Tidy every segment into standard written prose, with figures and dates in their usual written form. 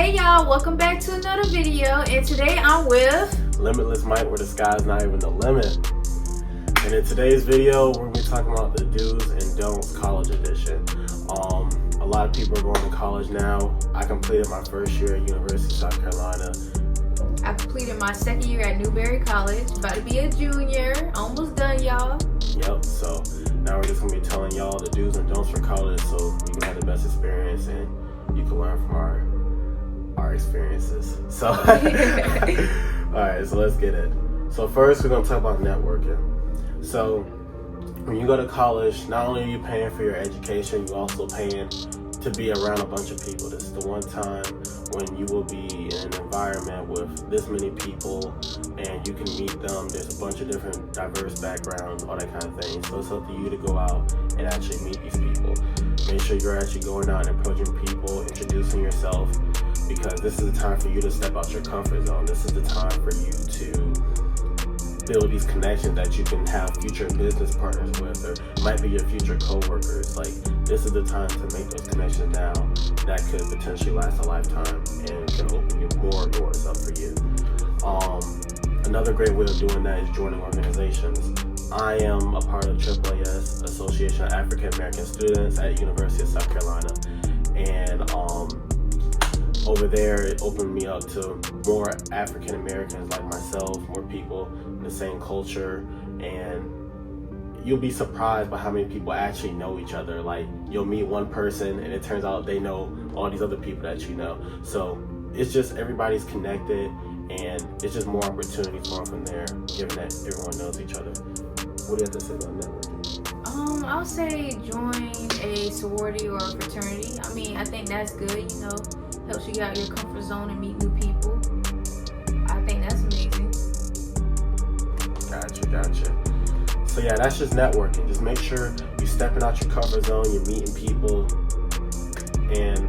Hey y'all, welcome back to another video, and today I'm with Limitless Mike, where the sky's not even the limit. And in today's video, we're going to be talking about the do's and don'ts college edition. A lot of people are going to college now. I completed my first year at University of South Carolina. I completed my second year at Newberry College, about to be a junior, almost done y'all. Yep, so now we're just going to be telling y'all the do's and don'ts for college so you can have the best experience and you can learn from our experiences. So, alright, so let's get it. So first, we're going to talk about networking. So, when you go to college, not only are you paying for your education, you're also paying to be around a bunch of people. This is the one time when you will be in an environment with this many people and you can meet them. There's a bunch of different diverse backgrounds, all that kind of thing. So it's up to you to go out and actually meet these people. Make sure you're actually going out and approaching people, introducing yourself, because this is the time for you to step out your comfort zone. This is the time for you to build these connections that you can have future business partners with, or might be your future co-workers. Like, this is the time to make those connections now that could potentially last a lifetime and can open you more doors up for you. Another great way of doing that is joining organizations. I am a part of AAAS, Association of African American Students at University of South Carolina, and over there, it opened me up to more African Americans like myself, more people in the same culture, and you'll be surprised by how many people actually know each other. Like, you'll meet one person and it turns out they know all these other people that you know. So it's just everybody's connected, and it's just more opportunity for them from there, given that everyone knows each other. What do you have to say about networking? I'll say join a sorority or a fraternity. I mean, I think that's good, you know. Helps you get out of your comfort zone and meet new people. I think that's amazing. Gotcha. So yeah, that's just networking. Just make sure you're stepping out your comfort zone, you're meeting people. And,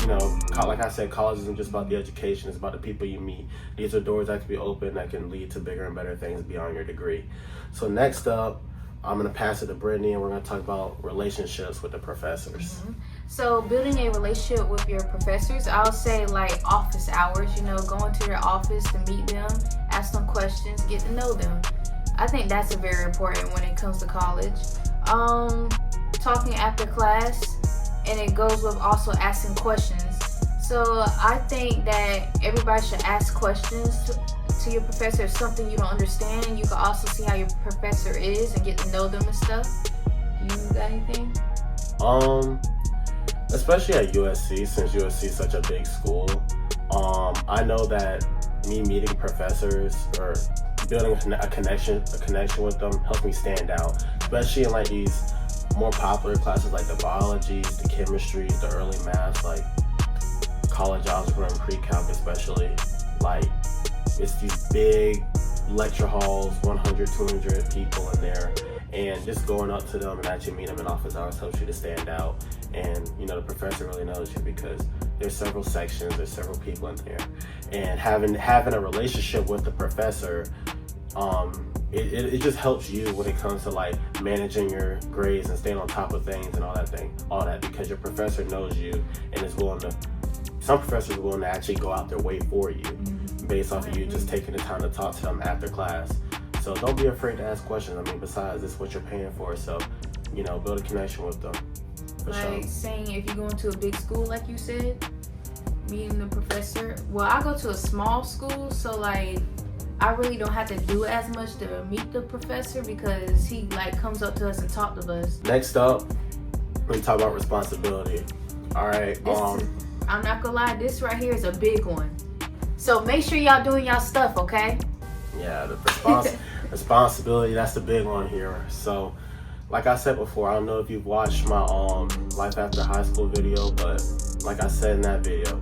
you know, like I said, college isn't just about the education, it's about the people you meet. These are doors that can be open that can lead to bigger and better things beyond your degree. So next up, I'm going to pass it to Brittany, and we're going to talk about relationships with the professors. Mm-hmm. So building a relationship with your professors, I'll say like office hours, you know, going to their office to meet them, ask them questions, get to know them. I think that's very important when it comes to college. Talking after class, and it goes with also asking questions. So I think that everybody should ask questions to your professor if something you don't understand. You can also see how your professor is and get to know them and stuff. You got anything? Especially at USC, since USC is such a big school, I know that me meeting professors or building a connection with them helps me stand out, especially in like these more popular classes like the biologies, the chemistries, the early maths, like college algebra and pre-calc especially. Like, it's these big lecture halls, 100, 200 people in there, and just going up to them and actually meeting them in office hours helps you to stand out. And, you know, the professor really knows you because there's several sections, there's several people in there. And having a relationship with the professor, it just helps you when it comes to like managing your grades and staying on top of things and all that, because your professor knows you and is willing to, some professors are willing to actually go out their way for you based off of you just taking the time to talk to them after class. So don't be afraid to ask questions. I mean, besides, it's what you're paying for, so, you know, build a connection with them. Like saying if you go into a big school, like you said, meeting the professor. Well, I go to a small school, so like I really don't have to do as much to meet the professor because he like comes up to us and talk to us. Next up, we talk about responsibility. All right. I'm not gonna lie, this right here is a big one. So make sure y'all doing y'all stuff, okay? Yeah, the responsibility, that's the big one here. So, like I said before, I don't know if you've watched my Life After High School video, but like I said in that video,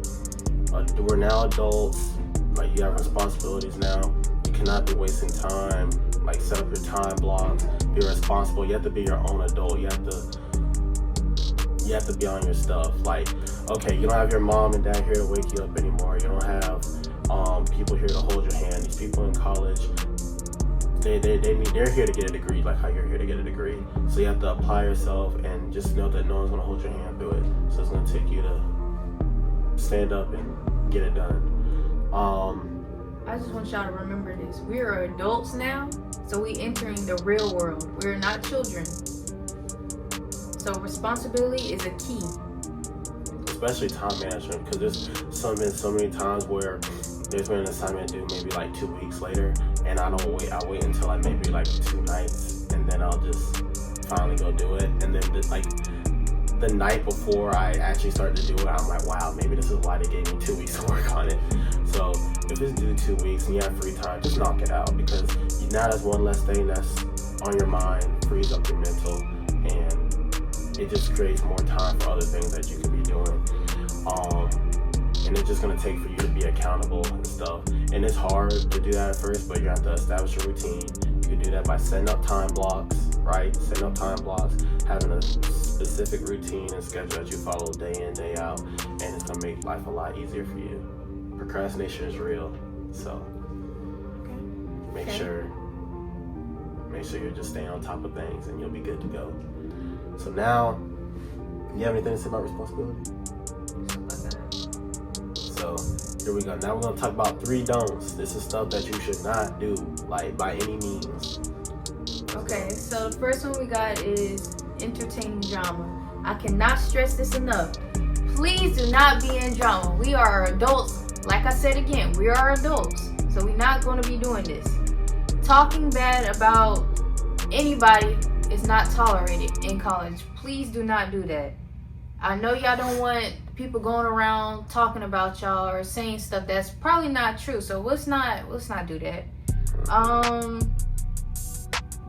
we're now adults, like you have responsibilities now. You cannot be wasting time, like set up your time blocks, be responsible. You have to be your own adult. You have to be on your stuff. Like, okay, you don't have your mom and dad here to wake you up anymore. You don't have people here to hold your hand. These people in college, they're here to get a degree, like how you're here to get a degree. So you have to apply yourself and just know that no one's gonna hold your hand through it. So it's gonna take you to stand up and get it done. I just want y'all to remember this. We are adults now, so we entering the real world. We're not children. So responsibility is a key. Especially time management, because there's been so many times where there's been an assignment due maybe like 2 weeks later, and I don't wait. I wait until like maybe like 2 nights, and then I'll just finally go do it. And then like the night before I actually start to do it, I'm like, wow, maybe this is why they gave me 2 weeks to work on it. So if it's due 2 weeks and you have free time, just knock it out, because now that's one less thing that's on your mind, frees up your mental, and it just creates more time for other things that you could be doing. And it's just gonna take for you to be accountable and stuff. And it's hard to do that at first, but you have to establish a routine. You can do that by setting up time blocks, right? Setting up time blocks, having a specific routine and schedule that you follow day in, day out, and it's gonna make life a lot easier for you. Procrastination is real, so make sure you're just staying on top of things, and you'll be good to go. So now, you have anything to say about responsibility? So here we go. Now we're gonna talk about 3 don'ts. This is stuff that you should not do, like by any means. Okay, so the first one we got is entertaining drama. I cannot stress this enough. Please do not be in drama. We are adults. Like I said again, we are adults. So we're not going to be doing this. Talking bad about anybody is not tolerated in college. Please do not do that. I know y'all don't want people going around talking about y'all or saying stuff that's probably not true. So let's not do that.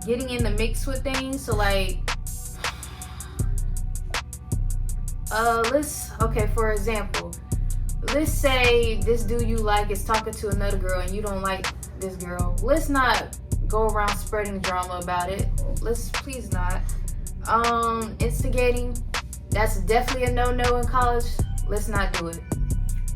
Getting in the mix with things. So like, for example, let's say this dude you like is talking to another girl and you don't like this girl. Let's not go around spreading drama about it. Let's please not. Instigating, that's definitely a no-no in college. Let's not do it.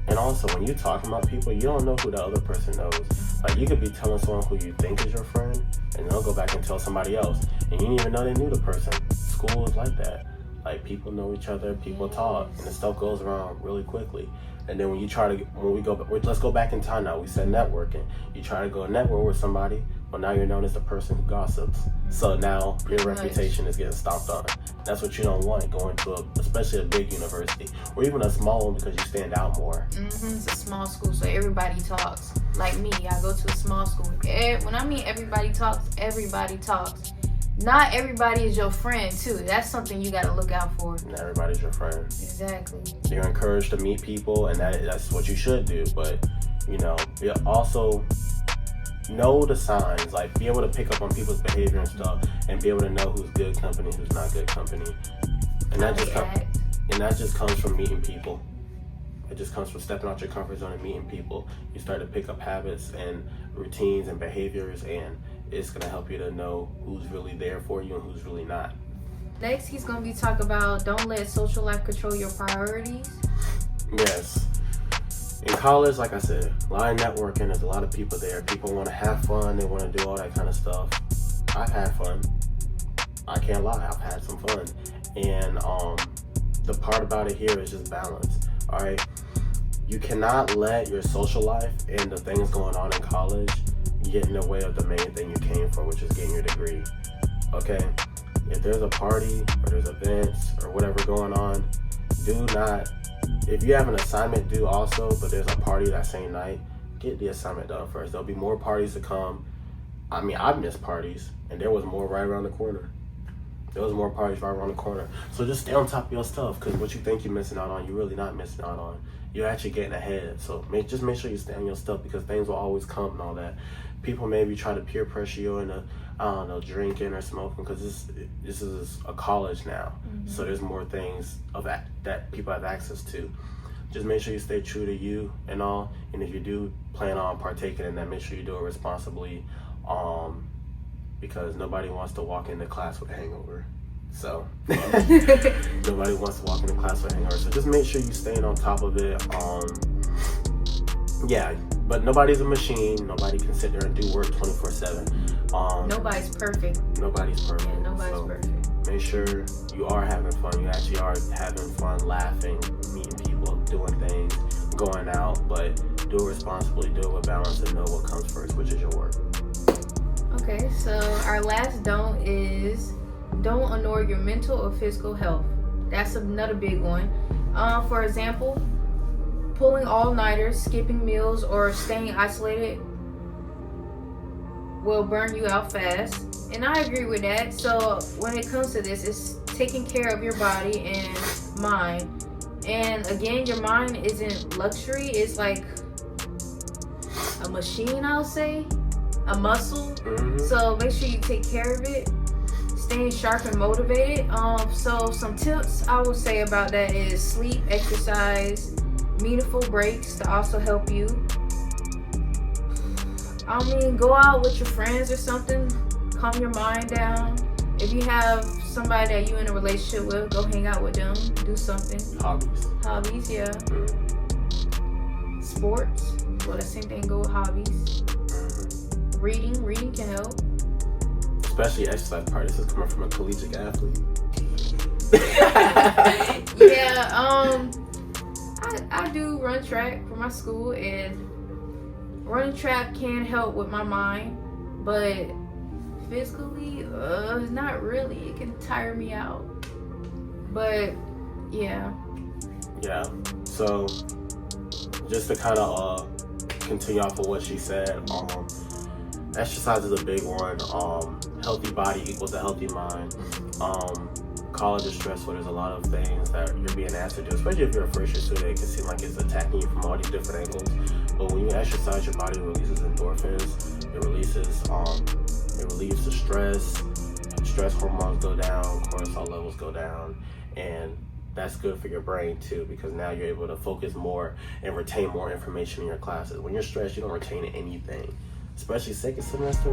And also, when you're talking about people, you don't know who the other person knows. Like, you could be telling someone who you think is your friend, and they'll go back and tell somebody else, and you didn't even know they knew the person. School is like that. Like, people know each other, people talk, and the stuff goes around really quickly. And then let's go back in time now. We said networking. You try to go network with somebody, but now you're known as the person who gossips. So now your reputation is getting stomped on. That's what you don't want going to especially a big university, or even a small one, because you stand out more. It's a small school, so everybody talks. Like me, I go to a small school. When I mean everybody talks, everybody talks. Not everybody is your friend too. That's something you got to look out for. Not everybody's your friend. Exactly. You're encouraged to meet people, and that's what you should do. But you also know the signs. Like, be able to pick up on people's behavior and stuff, and be able to know who's good company, who's not good company. And that just comes from meeting people. It just comes from stepping out your comfort zone and meeting people. You start to pick up habits and routines and behaviors, and it's going to help you to know who's really there for you and who's really not. Next, he's going to be talking about don't let social life control your priorities. Yes. In college, like I said, a lot of networking, there's a lot of people there. People want to have fun, they want to do all that kind of stuff. I've had fun. I can't lie, I've had some fun. And the part about it here is just balance. All right? You cannot let your social life and the things going on in college get in the way of the main thing you came for, which is getting your degree. Okay? If there's a party or there's events or whatever going on, if you have an assignment due also, but there's a party that same night, get the assignment done first. There'll be more parties to come. I mean, I've missed parties, and there was more right around the corner. So just stay on top of your stuff, because what you think you're missing out on, you're really not missing out on. You're actually getting ahead. So just make sure you stay on your stuff, because things will always come and all that. People maybe try to peer pressure you into, drinking or smoking, because this is a college now. Mm-hmm. So there's more things that people have access to. Just make sure you stay true to you and all. And if you do plan on partaking in that, make sure you do it responsibly. Because nobody wants to walk into class with a hangover. So nobody wants to walk into class with a hangover. So just make sure you're staying on top of it. But nobody's a machine. Nobody can sit there and do work 24/7. Nobody's perfect. Nobody's perfect. Yeah, nobody's perfect. Make sure you are having fun. You actually are having fun, laughing, meeting people, doing things, going out, but do it responsibly, do it with balance, and know what comes first, which is your work. Okay, so our last don't is don't ignore your mental or physical health. That's another big one. For example, pulling all-nighters, skipping meals, or staying isolated will burn you out fast. And I agree with that. So when it comes to this, it's taking care of your body and mind. And again, your mind isn't luxury. It's like a machine, I'll say, a muscle. So make sure you take care of it. Staying sharp and motivated. So some tips I would say about that is sleep, exercise, meaningful breaks to also help you. I mean, go out with your friends or something. Calm your mind down. If you have somebody that you're in a relationship with, go hang out with them. Do something. Hobbies, yeah. Sports. Well, the same thing go with hobbies. Reading can help. Especially exercise part. This is coming from a collegiate athlete. Yeah, I do run track for my school, and running track can help with my mind, but physically, not really. It can tire me out. But yeah. Yeah. So just to kind of continue off of what she said, exercise is a big one. Healthy body equals a healthy mind. College is stressful. There's a lot of things that you're being asked to do, especially if you're a first year student. It can seem like it's attacking you from all these different angles. But when you exercise, your body releases endorphins. It relieves the stress. Stress hormones go down, cortisol levels go down, and that's good for your brain too, because now you're able to focus more and retain more information in your classes. When you're stressed, you don't retain anything, especially second semester.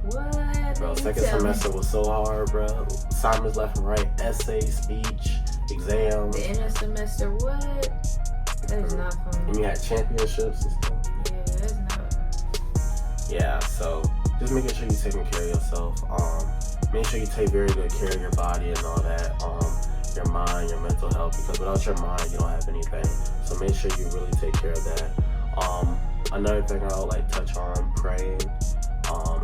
What? Bro, second semester was so hard, bro. Assignments left and right, essay, speech, exam. The end of semester, what? That is not fun. And you had championships and stuff. Yeah, that's not. Yeah, so just making sure you're taking care of yourself. Make sure you take very good care of your body and all that. Your mind, your mental health, because without your mind, you don't have anything. So make sure you really take care of that. Another thing I would like to touch on, praying.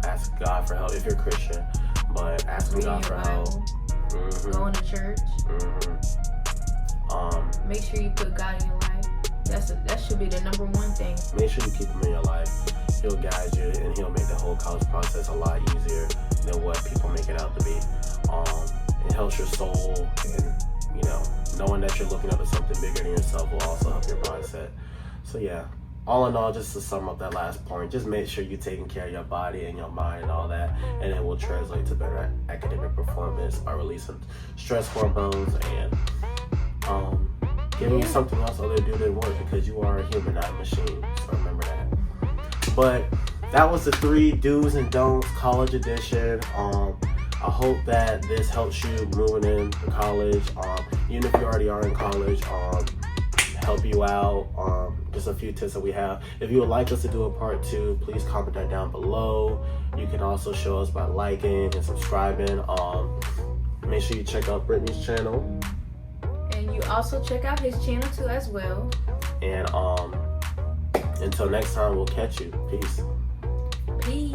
Ask God for help if you're Christian, but asking God for help. Going to church. Make sure you put God in your life. That should be the number one thing. Make sure you keep him in your life. He'll guide you, and he'll make the whole college process a lot easier than what people make it out to be. It helps your soul, and knowing that you're looking up at something bigger than yourself will also help your mindset. So yeah, all in all, just to sum up that last point, just make sure you're taking care of your body and your mind and all that, and it will translate to better academic performance by releasing stress hormones and giving you something else other to do than work, because you are a human, not a machine. So remember that. But that was the 3 do's and don'ts college edition. I hope that this helps you moving into college. Even if you already are in college, help you out. Just a few tips that we have. If you would like us to do a part 2, please comment that down below. You can also show us by liking and subscribing. Make sure you check out Brittany's channel. And you also check out his channel too as well. And until next time, we'll catch you. Peace. Peace.